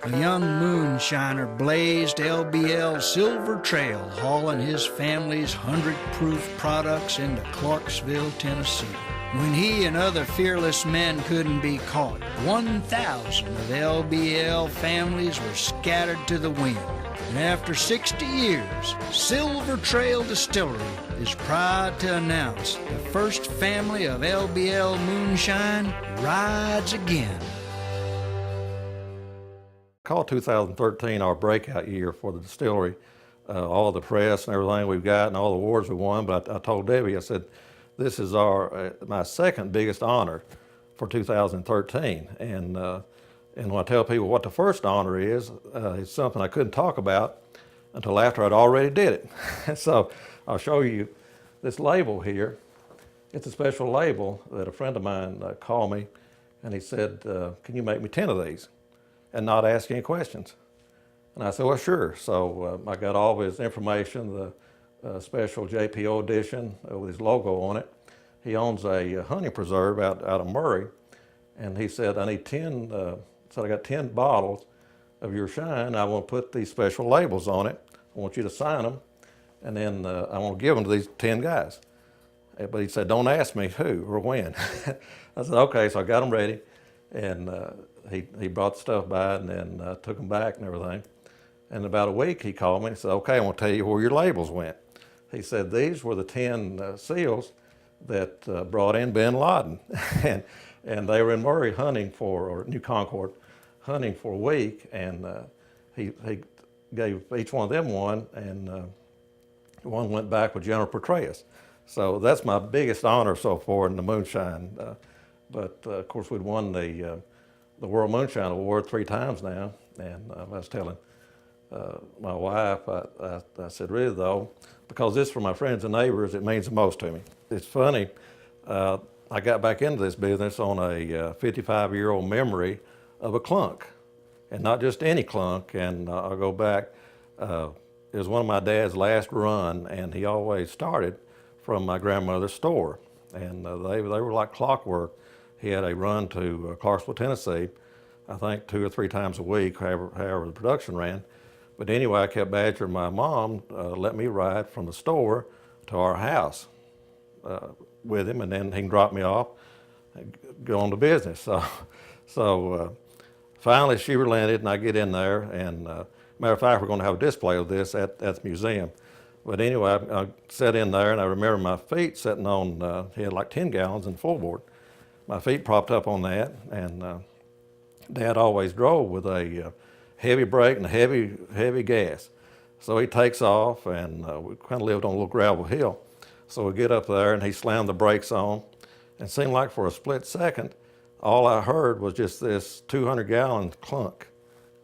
A young moonshiner blazed LBL Silver Trail, hauling his family's 100-proof products into Clarksville, Tennessee. When he and other fearless men couldn't be caught, 1,000 of LBL families were scattered to the wind. And after 60 years, Silver Trail Distillery is proud to announce the first family of LBL moonshine rides again. Call 2013 our breakout year for the distillery. All the press and everything we've got and all the awards we won, but I told Debbie, I said, this is my second biggest honor for 2013. And when I tell people what the first honor is, it's something I couldn't talk about until after I'd already did it. So I'll show you this label here. It's a special label that a friend of mine called me, and he said, can you make me 10 of these and not ask any questions? And I said, well, sure. So I got all of his information, the special JPO edition with his logo on it. He owns a honey preserve out of Murray, and he said, I need 10, so I got 10 bottles of your shine. I want to put these special labels on it. I want you to sign them, and then I want to give them to these 10 guys. But he said, don't ask me who or when. I said, okay, so I got them ready, and he brought the stuff by and then took them back and everything. And in about a week, he called me and said, okay, I want to tell you where your labels went. He said, these were the 10 SEALs that brought in bin Laden. and they were in Murray hunting or New Concord, hunting for a week, and he gave each one of them one, and one went back with General Petraeus. So that's my biggest honor so far in the moonshine. But of course, we'd won the World Moonshine Award 3 times now, and I was telling my wife, I said, really though, because this for my friends and neighbors, it means the most to me. It's funny, I got back into this business on a 55-year-old memory of a clunk, and not just any clunk. And I'll go back, it was one of my dad's last run, and he always started from my grandmother's store. And they were like clockwork. He had a run to Clarksville, Tennessee, I think 2 or 3 times a week, however the production ran. But anyway, I kept badgering my mom, let me ride from the store to our house with him, and then he can drop me off and go on to business. So finally she relented, and I get in there, and matter of fact, we're going to have a display of this at the museum. But anyway, I sat in there, and I remember my feet sitting on, he had like 10 gallons in floorboard. My feet propped up on that, and Dad always drove with a heavy brake and a heavy gas. So he takes off, and we kind of lived on a little gravel hill. So we get up there, and he slammed the brakes on, and it seemed like for a split second, all I heard was just this 200-gallon clunk,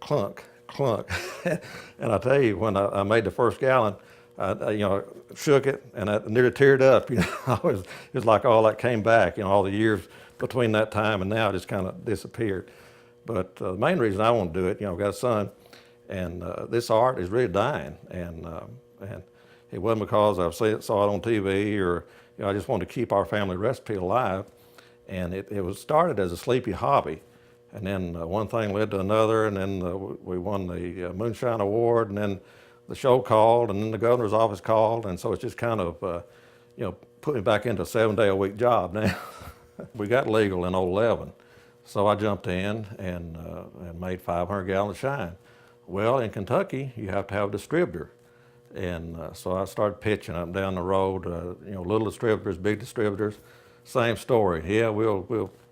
clunk, clunk. And I tell you, when I made the first gallon, I shook it, and I nearly teared up. It was like all that came back. All the years between that time and now just kind of disappeared. But the main reason I want to do it, I've got a son, and this art is really dying. And it wasn't because I saw it on TV or I just wanted to keep our family recipe alive. And it was started as a sleepy hobby. And then one thing led to another, and then we won the Moonshine Award, and then the show called, and then the governor's office called, and so it's just kind of, put me back into a 7-day-a-week job now. We got legal in 2011, so I jumped in and made 500 gallons of shine. Well, in Kentucky, you have to have a distributor, and so I started pitching up and down the road. Little distributors, big distributors, same story. Yeah, we'll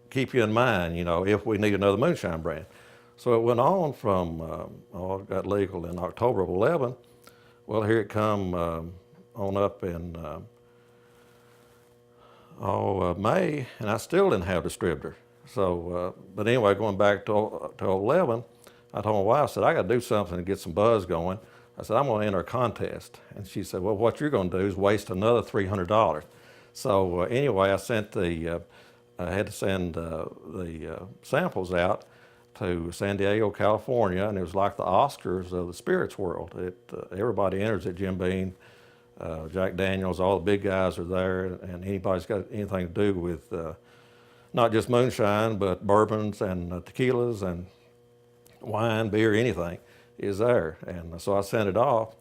keep you in mind, if we need another moonshine brand. So it went on from, it got legal in October of 2011. Well, here it come on up in May, and I still didn't have a distributor. So, but anyway, going back to 2011, I told my wife, I said, I got to do something to get some buzz going. I said, I'm going to enter a contest. And she said, well, what you're going to do is waste another $300. So anyway, I had to send the samples out to San Diego, California, and it was like the Oscars of the spirits world. Everybody enters it, Jim Beam, Jack Daniels, all the big guys are there, and anybody's got anything to do with not just moonshine, but bourbons and tequilas and wine, beer, anything is there. And so I sent it off.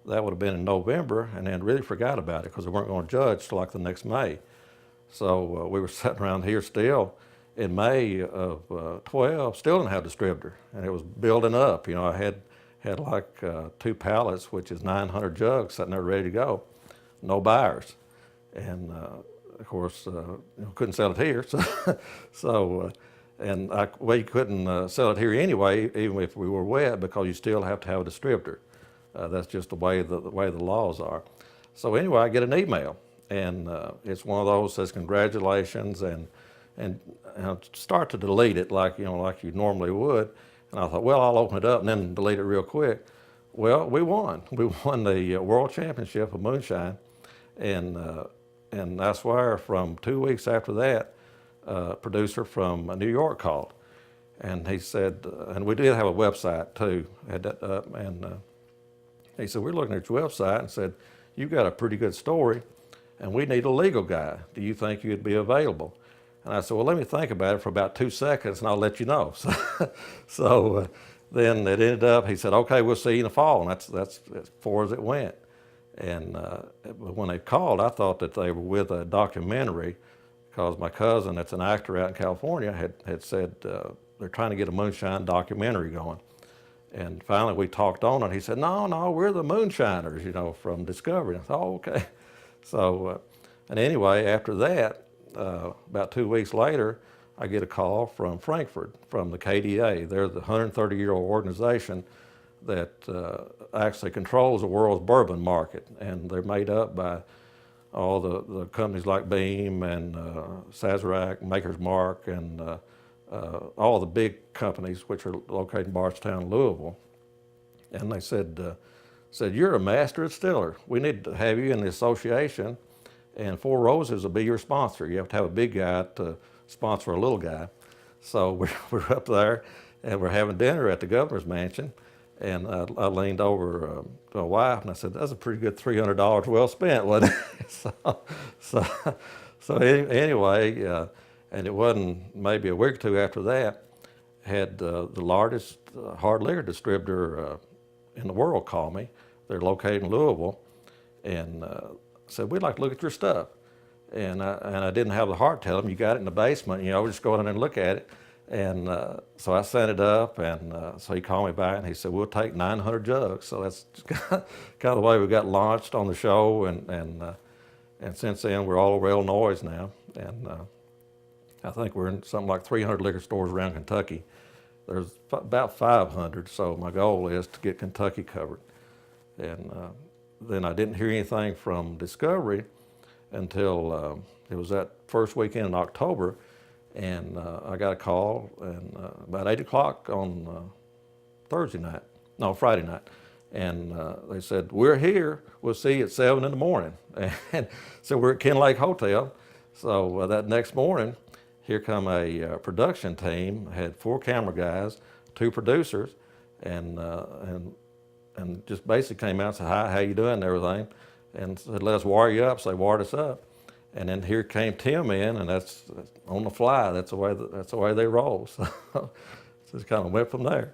That would have been in November, and then really forgot about it because they weren't going to judge till like the next May. So we were sitting around here still in May of 12, still didn't have a distributor, and it was building up. You know, I had like 2 pallets, which is 900 jugs sitting there ready to go, no buyers. And of course, couldn't sell it here. And we couldn't sell it here anyway, even if we were wet, because you still have to have a distributor. That's just the way the laws are. So anyway, I get an email, and it's one of those that says congratulations, and I start to delete it like you normally would. And I thought, well, I'll open it up and then delete it real quick. Well, we won. We won the World Championship of Moonshine, and I swear, from 2 weeks after that, a producer from New York called, and he said, and we did have a website too, had that up, and he said, we're looking at your website and said, you've got a pretty good story, and we need a legal guy. Do you think you'd be available? And I said, well, let me think about it for about 2 seconds, and I'll let you know. So then it ended up, he said, okay, we'll see you in the fall, and that's as far as it went. And when they called, I thought that they were with a documentary, because my cousin, that's an actor out in California, had said they're trying to get a moonshine documentary going. And finally we talked on it. He said, no, we're the Moonshiners, from Discovery. I thought, oh, okay. So, and anyway, after that, about 2 weeks later, I get a call from Frankfurt, from the KDA. They're the 130-year-old organization that actually controls the world's bourbon market. And they're made up by all the companies like Beam and Sazerac, Maker's Mark, and all the big companies which are located in Bardstown, Louisville. And they said, you're a master distiller. We need to have you in the association, and Four Roses will be your sponsor. You have to have a big guy to sponsor a little guy. So we're up there, and we're having dinner at the governor's mansion. And I leaned over to my wife, and I said, that's a pretty good $300 well spent, wasn't it? so anyway, and it wasn't maybe a week or two after that, had the largest hard liquor distributor in the world call me. They're located in Louisville, and said, we'd like to look at your stuff. And I didn't have the heart to tell them, you got it in the basement, just go in and look at it. And so I sent it up, and so he called me back, and he said, we'll take 900 jugs. So that's kind of the way we got launched on the show, and since then we're all over Illinois now, and I think we're in something like 300 liquor stores around Kentucky. There's about 500, so my goal is to get Kentucky covered. And then I didn't hear anything from Discovery until it was that first weekend in October, and I got a call and about 8 o'clock on Friday night, and they said, we're here, we'll see you at 7 in the morning. And so we're at Ken Lake Hotel. So that next morning, here come a production team, had 4 camera guys, 2 producers, and just basically came out and said, hi, how you doing, and everything, and said, let us wire you up. So they wired us up, and then here came Tim in, and that's on the fly. That's the way they roll. So just kind of went from there.